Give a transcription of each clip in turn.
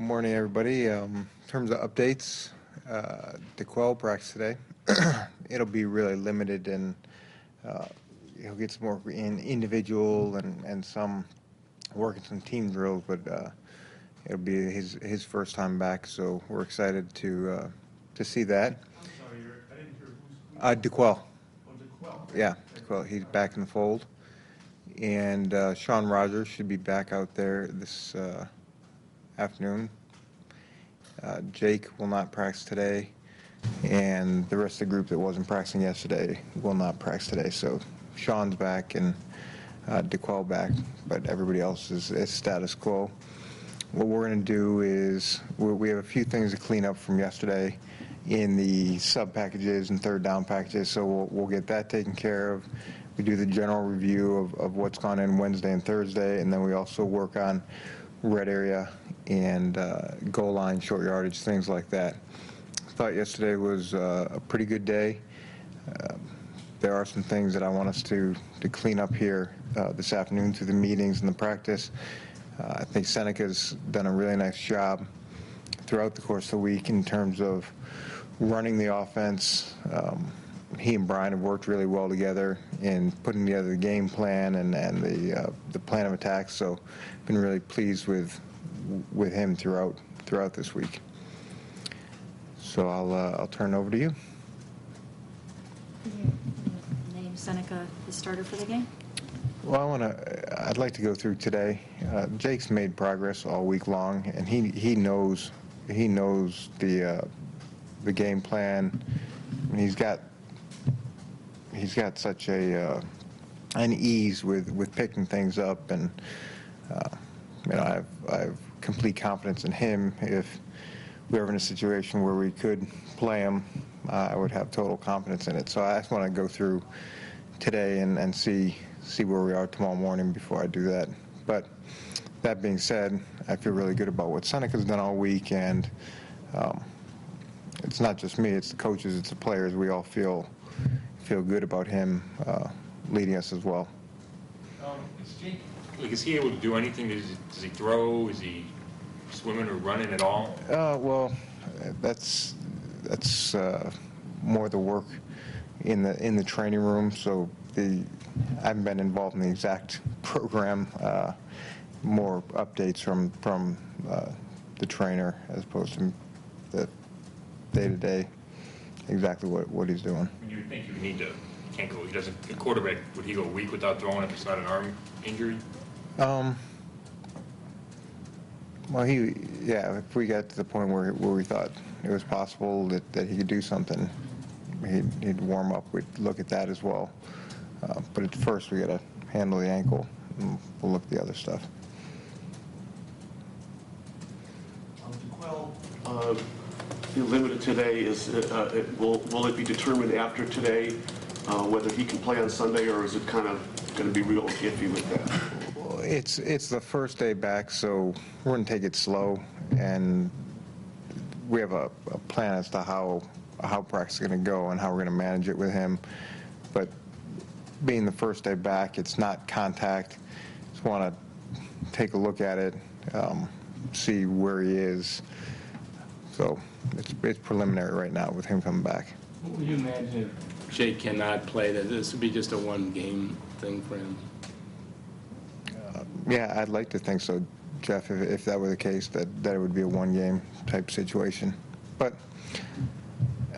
Morning, everybody. In terms of updates, DeQuell practice today. It'll be really limited, and he'll get some more in individual and some working some team drills, but it'll be his first time back, so we're excited to see that. I'm sorry, I didn't hear who's DeQuell. Oh, DeQuell. Yeah, DeQuell. He's back in the fold. And Sean Rogers should be back out there this afternoon. Jake will not practice today, and the rest of the group that wasn't practicing yesterday will not practice today. So Sean's back and DeQuell back, but everybody else is status quo. What we're going to do is we have a few things to clean up from yesterday in the sub packages and third down packages, so we'll get that taken care of. We do the general review of what's gone in Wednesday and Thursday, and then we also work on red area and goal line, short yardage, things like that. I thought yesterday was a pretty good day. There are some things that I want us to clean up here this afternoon through the meetings and the practice. I think Seneca's done a really nice job throughout the course of the week in terms of running the offense. He and Brian have worked really well together in putting together the game plan and the plan of attack. So, been really pleased with him throughout this week. So I'll turn it over to you. Name Seneca the starter for the game? Well, I'd like to go through today. Jake's made progress all week long, and he knows the game plan. And he's got such an ease with picking things up, and I have complete confidence in him. If we were in a situation where we could play him, I would have total confidence in it. So I just want to go through today and see where we are tomorrow morning before I do that. But that being said, I feel really good about what Seneca's done all week, and it's not just me, it's the coaches, it's the players. We all feel good about him leading us as well. Is he able to do anything? Does he throw? Is he swimming or running at all? Well, that's more the work in the training room. So I haven't been involved in the exact program. More updates from the trainer as opposed to the day-to-day, exactly what he's doing. You would think you would need to. Can't go. He doesn't. The quarterback, would he go a week without throwing if it's not an arm injury? Well, if we got to the point where we thought it was possible that he could do something, he'd warm up. We'd look at that as well. But at first, we got to handle the ankle, and we'll look at the other stuff. DeQuell, you're limited today. Will it be determined after today whether he can play on Sunday, or is it kind of going to be real iffy with that? Well, it's the first day back, so we're going to take it slow, and we have a plan as to how practice is going to go and how we're going to manage it with him. But being the first day back, it's not contact. Just want to take a look at it, see where he is. So it's preliminary right now with him coming back. Would you imagine if Jake cannot play, that this would be just a one-game thing for him? Yeah, I'd like to think so, Jeff, if that were the case, that it would be a one-game type situation. But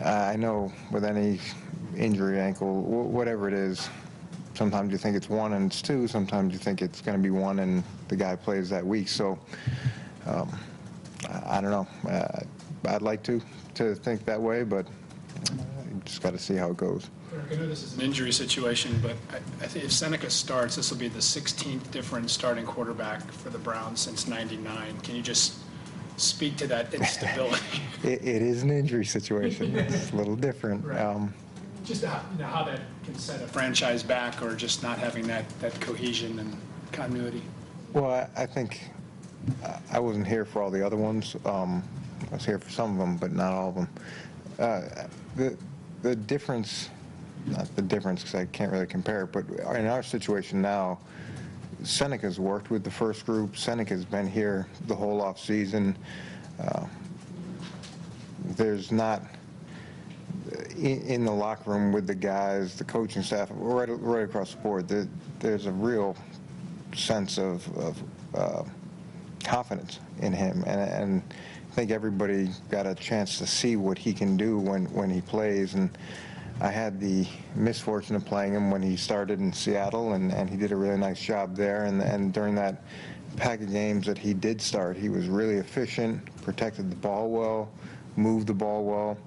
I know with any injury, ankle, whatever it is, sometimes you think it's one and it's two, sometimes you think it's going to be one and the guy plays that week. So I don't know. I'd like to think that way, but just got to see how it goes. Eric, I know this is an injury situation, but I think if Seneca starts, this will be the 16th different starting quarterback for the Browns since '99. Can you just speak to that instability? It is an injury situation. It's a little different. Right. Just how that can set a franchise back, or just not having that cohesion and continuity. Well, I think I wasn't here for all the other ones. I was here for some of them, but not all of them. The difference, not the difference because I can't really compare it, but in our situation now, Seneca's worked with the first group. Seneca's been here the whole off season. there's not, in the locker room with the guys, the coaching staff, right across the board, there's a real sense of confidence in him, and I think everybody got a chance to see what he can do when he plays. And I had the misfortune of playing him when he started in Seattle, and he did a really nice job there. And during that pack of games that he did start, he was really efficient, protected the ball well, moved the ball well.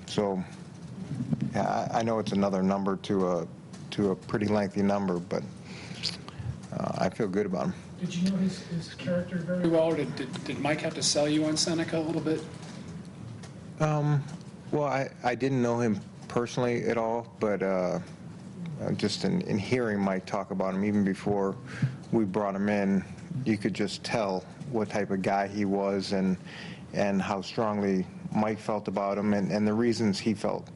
So yeah, I know it's another number to a pretty lengthy number, but I feel good about him. Did you know his character very well, or did Mike have to sell you on Seneca a little bit? Well, I didn't know him personally at all, but just in hearing Mike talk about him, even before we brought him in, you could just tell what type of guy he was and how strongly Mike felt about him and the reasons he felt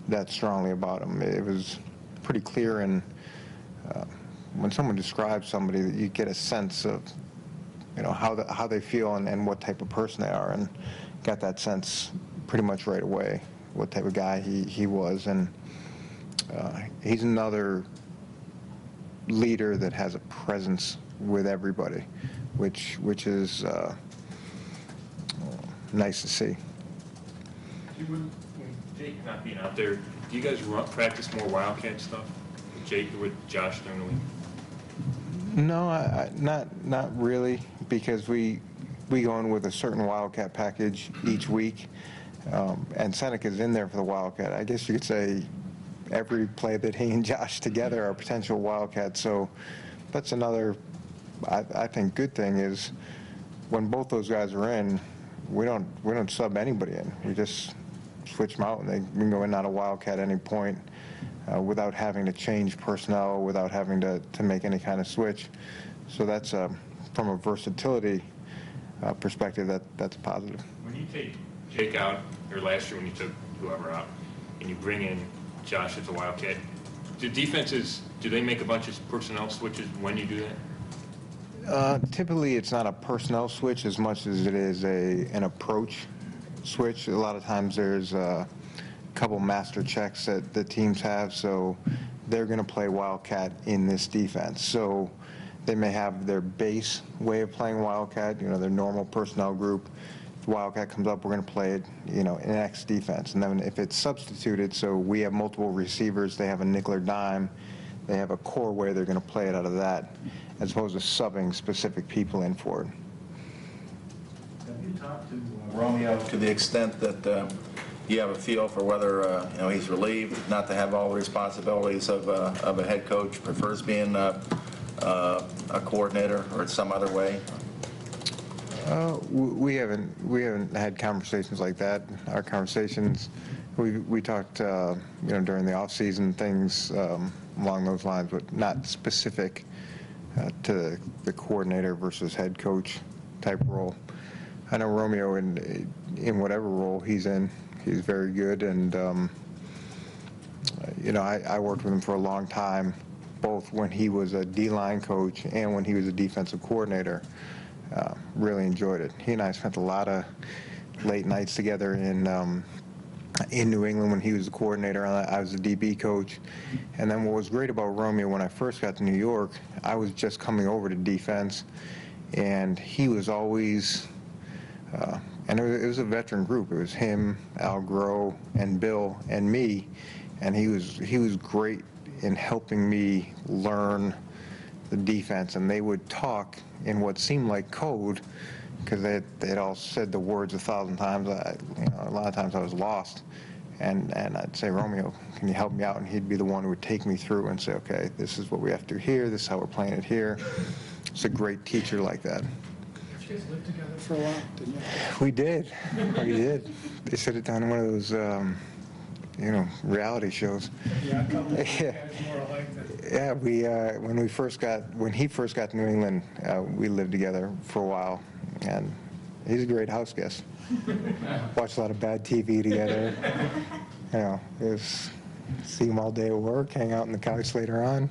that strongly about him. It was pretty clear, and when someone describes somebody, that you get a sense of, how they feel and what type of person they are, and got that sense pretty much right away, what type of guy he was. And he's another leader that has a presence with everybody, which is nice to see. When Jake not being out there, do you guys practice more Wildcat stuff with Jake or with Josh during the week? No, not really, because we go in with a certain Wildcat package each week, and Seneca's in there for the Wildcat. I guess you could say every play that he and Josh together are potential Wildcats. So that's another, I think, good thing is when both those guys are in, we don't sub anybody in. We just switch them out, and they can go in and out of Wildcat at any point. Without having to change personnel, without having to make any kind of switch. So that's, from a versatility perspective, that's positive. When you take Jake out, or last year when you took whoever out, and you bring in Josh as a Wildcat, do defenses, do they make a bunch of personnel switches when you do that? Typically, it's not a personnel switch as much as it is an approach switch. A lot of times there's couple master checks that the teams have, so they're going to play Wildcat in this defense. So they may have their base way of playing Wildcat, their normal personnel group. If Wildcat comes up, we're going to play it, in X defense. And then if it's substituted, so we have multiple receivers, they have a nickel or dime, they have a core way they're going to play it out of that, as opposed to subbing specific people in for it. Have you talked to Romeo to the extent that you have a feel for whether he's relieved not to have all the responsibilities of a head coach, prefers being a coordinator, or some other way? We haven't had conversations like that. Our conversations, we talked during the off season, things along those lines, but not specific to the coordinator versus head coach type role. I know Romeo in whatever role he's in, he's very good, and I worked with him for a long time, both when he was a D-line coach and when he was a defensive coordinator. Really enjoyed it. He and I spent a lot of late nights together in New England when he was the coordinator. I was the DB coach. And then what was great about Romeo, when I first got to New York, I was just coming over to defense, and he was always and it was a veteran group. It was him, Al Groh, and Bill, and me, and he was great in helping me learn the defense. And they would talk in what seemed like code, because they'd all said the words 1,000 times. A lot of times I was lost, and I'd say, Romeo, can you help me out? And he'd be the one who would take me through and say, okay, this is what we have to do here. This is how we're playing it here. It's a great teacher like that. You guys lived together for a while, didn't you? We did. They set it down in one of those, reality shows. Yeah, a couple of guys more alike than. Yeah, when he first got to New England, we lived together for a while, and he's a great house guest. Watched a lot of bad TV together. It was see him all day at work, hang out on the couch later on.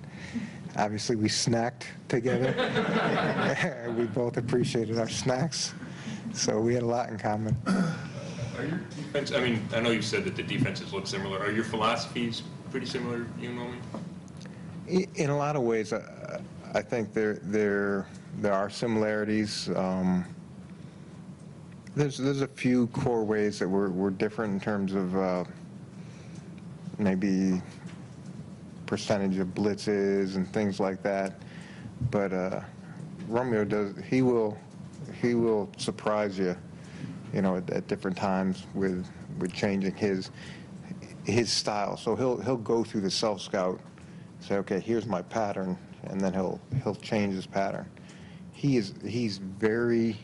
Obviously, we snacked together. We both appreciated our snacks. So we had a lot in common. Are your defense, I mean, I know you said that the defenses look similar. Are your philosophies pretty similar, you and Romy? In a lot of ways, I think there are similarities. There's a few core ways that we're different in terms of maybe percentage of blitzes and things like that. But Romeo he will surprise you, at different times with changing his style. So he'll go through the self scout, say, okay, here's my pattern, and then he'll change his pattern. He's very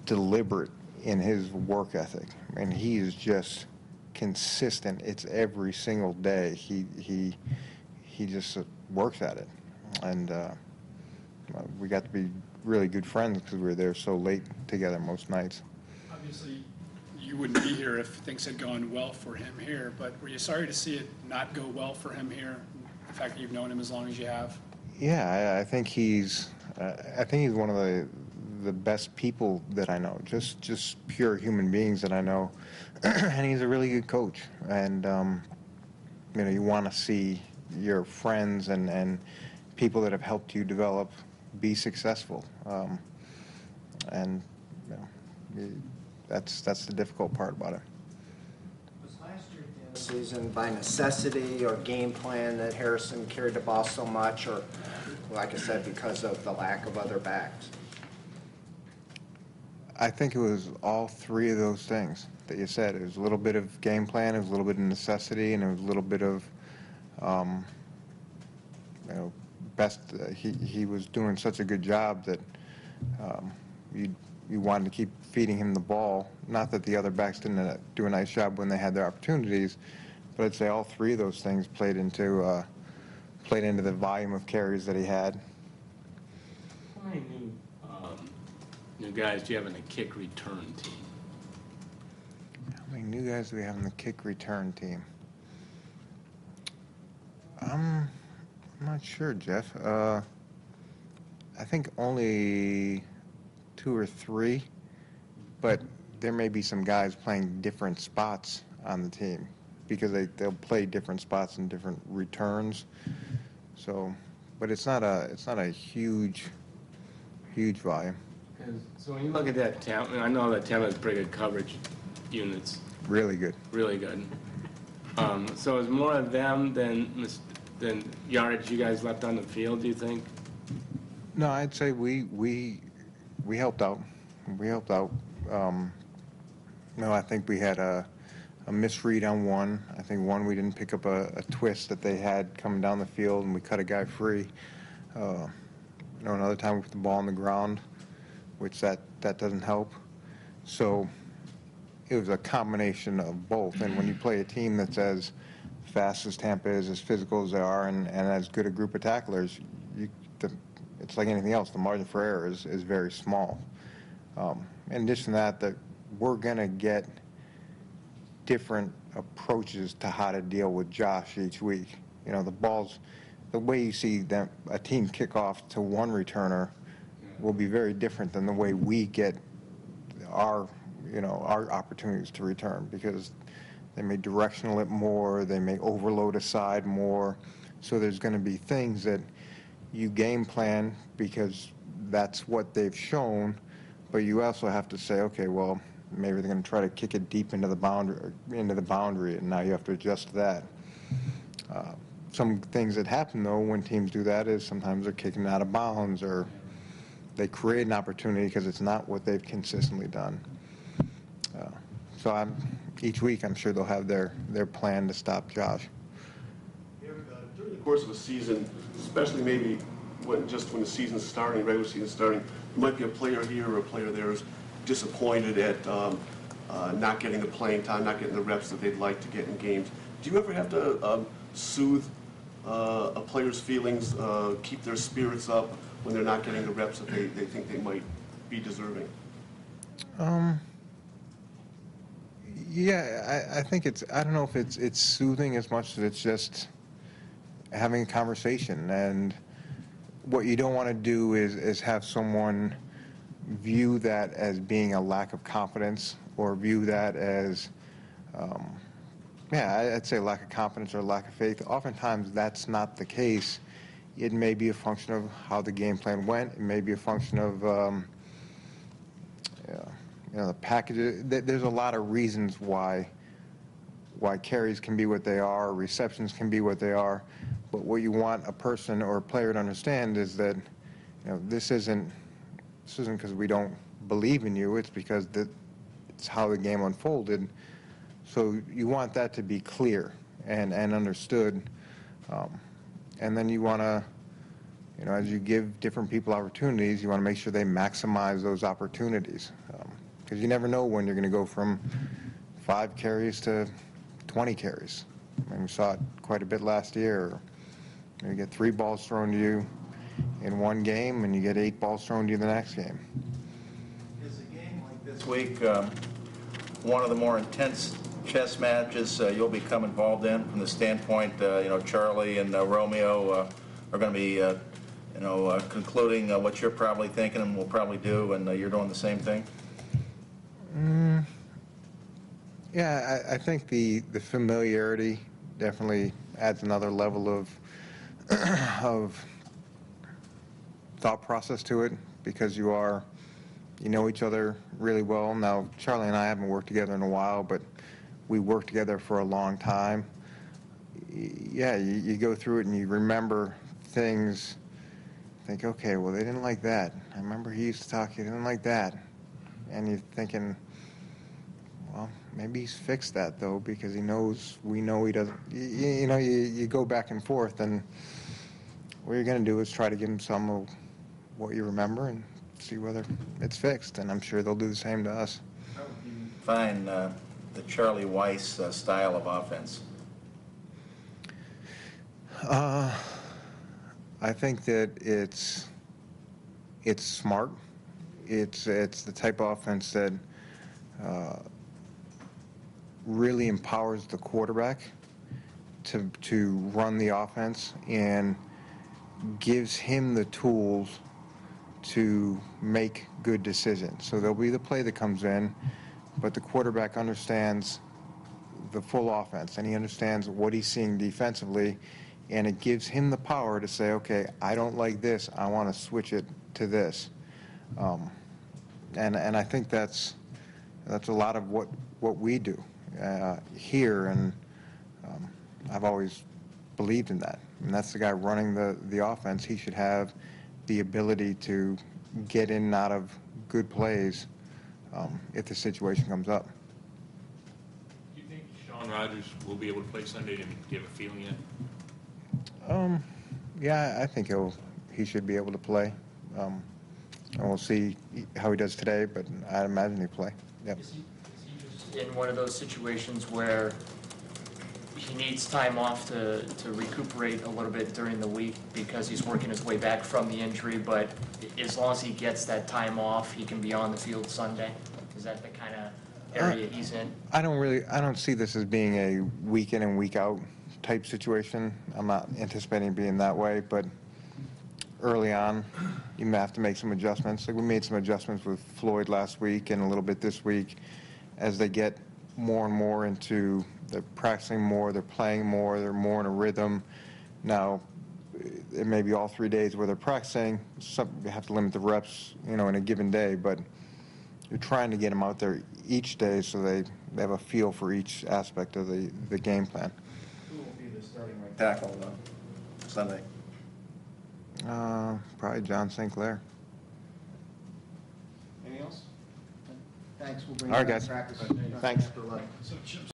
deliberate in his work ethic, and he is just consistent. It's every single day. He just works at it, and we got to be really good friends because we were there so late together most nights. Obviously, you wouldn't be here if things had gone well for him here, but were you sorry to see it not go well for him here, the fact that you've known him as long as you have? Yeah, I think he's one of the best people that I know, just pure human beings that I know, and he's a really good coach. And you want to see your friends and people that have helped you develop be successful, and that's the difficult part about it. Was last year at the end of the season by necessity or game plan that Harrison carried the ball so much, or, like I said, because of the lack of other backs? I think it was all three of those things that you said. It was a little bit of game plan, it was a little bit of necessity, and it was a little bit of, he was doing such a good job that you wanted to keep feeding him the ball. Not that the other backs didn't do a nice job when they had their opportunities, but I'd say all three of those things played into the volume of carries that he had. How many new guys do you have in the kick return team? How many new guys do we have in the kick return team? I'm not sure, Jeff. I think only 2 or 3, but there may be some guys playing different spots on the team because they'll play different spots in different returns. So, but it's not a huge volume. So when you look at that talent, I know that talent has pretty good coverage units. Really good. Really good. So it's more of them than yardage you guys left on the field, do you think? No, I'd say we helped out. We helped out. I think we had a misread on one. I think one we didn't pick up a twist that they had coming down the field, and we cut a guy free. Another time we put the ball on the ground, which that doesn't help. So it was a combination of both. And when you play a team that's as fast as Tampa is, as physical as they are, and as good a group of tacklers, it's like anything else. The margin for error is very small. In addition to that we're going to get different approaches to how to deal with Josh each week. The way you see a team kick off to one returner will be very different than the way we get our opportunities to return, because they may directional it more, they may overload a side more. So there's going to be things that you game plan because that's what they've shown, but you also have to say, okay, well, maybe they're going to try to kick it deep into the boundary, and now you have to adjust to that. Some things that happen, though, when teams do that is sometimes they're kicking out of bounds, or they create an opportunity because it's not what they've consistently done. So each week I'm sure they'll have their plan to stop Josh. During the course of a season, especially maybe when the season's starting, regular season starting, there might be a player here or a player there who's disappointed at not getting the playing time, not getting the reps that they'd like to get in games. Do you ever have to soothe a player's feelings, keep their spirits up when they're not getting the reps that they think they might be deserving? Yeah, I think I don't know if it's soothing as much as it's just having a conversation. And what you don't want to do is have someone view that as being a lack of confidence or view that as, I'd say lack of confidence or lack of faith. Oftentimes, that's not the case. It may be a function of how the game plan went. It may be a function of, the packages. There's a lot of reasons why carries can be what they are, receptions can be what they are. But what you want a person or a player to understand is that, this isn't because we don't believe in you. It's because it's how the game unfolded. So you want that to be clear and understood. And then you want to, as you give different people opportunities, you want to make sure they maximize those opportunities. Because you never know when you're going to go from 5 carries to 20 carries. I mean, we saw it quite a bit last year. You get 3 balls thrown to you in one game, and you get 8 balls thrown to you the next game. Is a game like this week one of the more intense chess matches you'll become involved in from the standpoint, Charlie and Romeo are going to be, concluding what you're probably thinking and will probably do, and you're doing the same thing? Yeah, I think the familiarity definitely adds another level of thought process to it, because you know each other really well. Now, Charlie and I haven't worked together in a while, but we worked together for a long time. Yeah, you go through it and you remember things, think, okay, well, they didn't like that. I remember he used to talk, he didn't like that. And you're thinking, well, maybe he's fixed that, though, because we know he doesn't. You go back and forth, and what you're going to do is try to give him some of what you remember and see whether it's fixed, and I'm sure they'll do the same to us. How would you define the Charlie Weiss style of offense? I think that it's smart. It's the type of offense that really empowers the quarterback to run the offense and gives him the tools to make good decisions. So there'll be the play that comes in, but the quarterback understands the full offense, and he understands what he's seeing defensively, and it gives him the power to say, okay, I don't like this, I want to switch it to this. And I think that's a lot of what we do here, and I've always believed in that. And that's the guy running the offense. He should have the ability to get in and out of good plays if the situation comes up. Do you think Sean Rogers will be able to play Sunday? Do you have a feeling yet? Yeah, I think he should be able to play. And we'll see how he does today, but I'd imagine he'll play. Yep. Is he just in one of those situations where he needs time off to recuperate a little bit during the week because he's working his way back from the injury, but as long as he gets that time off, he can be on the field Sunday? Is that the kind of area he's in? I don't see this as being a week in and week out type situation. I'm not anticipating being that way, but early on, you may have to make some adjustments. Like we made some adjustments with Floyd last week and a little bit this week as they get more and more into, they're practicing more, they're playing more, they're more in a rhythm. Now, it may be all 3 days where they're practicing. You have to limit the reps, in a given day, but you're trying to get them out there each day so they have a feel for each aspect of the game plan. Who will be the starting right tackle Sunday? Probably John St. Clair. Anything else? Thanks, we'll bring All you right, back to guys. practice. Thanks. After 11. So Chip,